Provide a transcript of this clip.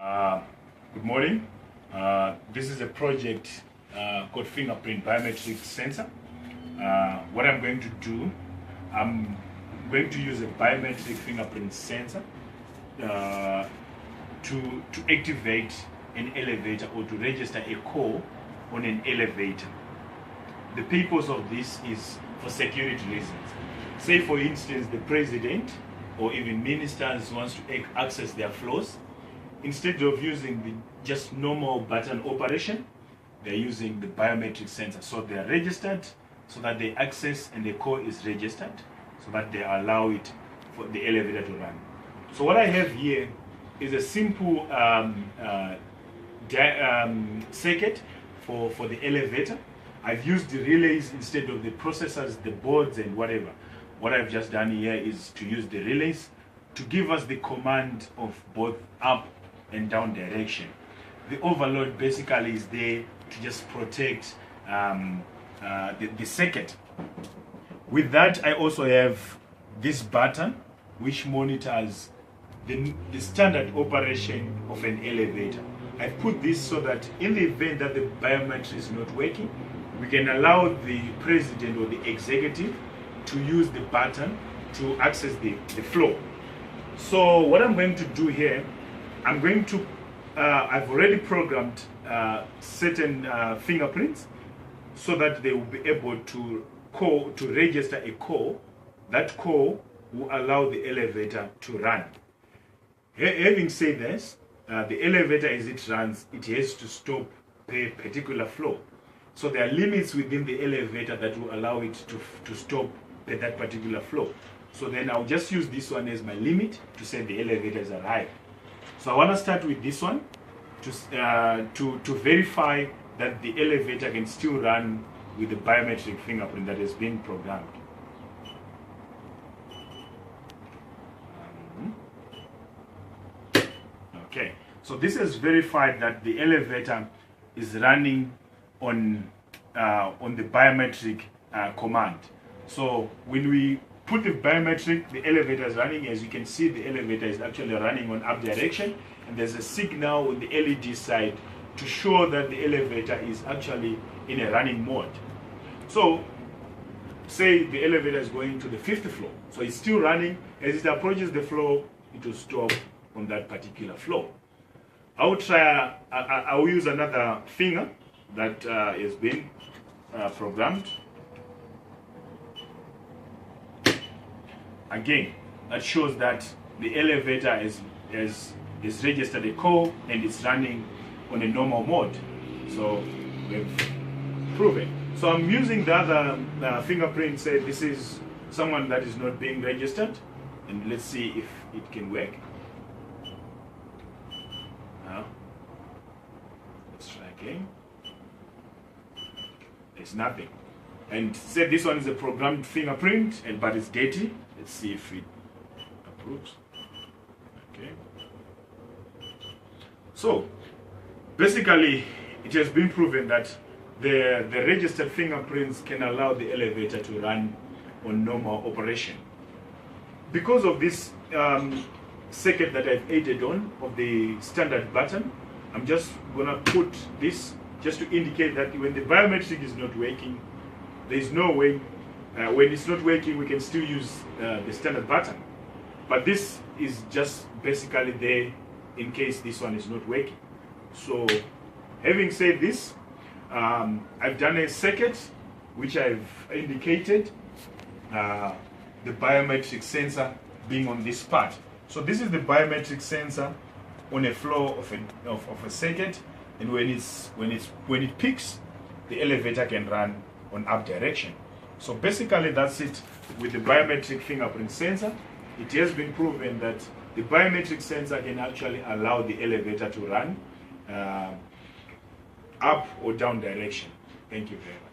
Good morning. This is a project called Fingerprint Biometric Sensor. What I'm going to do, I'm going to use a biometric fingerprint sensor to activate an elevator or to register a call on an elevator. The purpose of this is for security reasons. Say for instance the president or even ministers wants to access their floors. Instead of using the just normal button operation, they're using the biometric sensor. So they are registered so that they access and the call is registered so that they allow it for the elevator to run. So what I have here is a simple circuit for the elevator. I've used the relays instead of the processors, the boards and whatever. What I've just done here is to use the relays to give us the command of both up and down direction. The overload basically is there to just protect the circuit. With that, I also have this button which monitors the standard operation of an elevator. I've put this so that in the event that the biometric is not working, we can allow the president or the executive to use the button to access the floor. So what I'm going to do here, I'm going to, I've already programmed certain fingerprints so that they will be able to register a call. That call will allow the elevator to run. Having said this, the elevator as it runs, it has to stop a particular floor. So there are limits within the elevator that will allow it to stop at that particular floor. So then I'll just use this one as my limit to say the elevator is arrived. So I want to start with this one to verify that the elevator can still run with the biometric fingerprint that has been programmed. Okay, so this has verified that the elevator is running on the biometric command. So when we put the biometric, the elevator is running. As you can see, the elevator is actually running on up direction, and there's a signal on the LED side to show that the elevator is actually in a running mode. So say the elevator is going to the 5th floor, so it's still running. As it approaches the floor, it will stop on that particular floor. I will use another finger that has been programmed. Again, that shows that the elevator is registered a call and it's running on a normal mode. So we've proven. So I'm using the other fingerprint. Say this is someone that is not being registered, and let's see if it can work. Now, let's try again. There's nothing. And say this one is a programmed fingerprint, but it's dirty. Let's see if it approves. Okay. So basically, it has been proven that the registered fingerprints can allow the elevator to run on normal operation. Because of this circuit that I've added on of the standard button, I'm just gonna put this just to indicate that when the biometric is not working, there is no way. When it's not working, we can still use the standard button. But this is just basically there in case this one is not working. So having said this, I've done a circuit which I've indicated the biometric sensor being on this part. So this is the biometric sensor on a floor of a circuit, and when it peaks, the elevator can run on up direction. So basically that's it with the biometric fingerprint sensor. It has been proven that the biometric sensor can actually allow the elevator to run up or down direction. Thank you very much.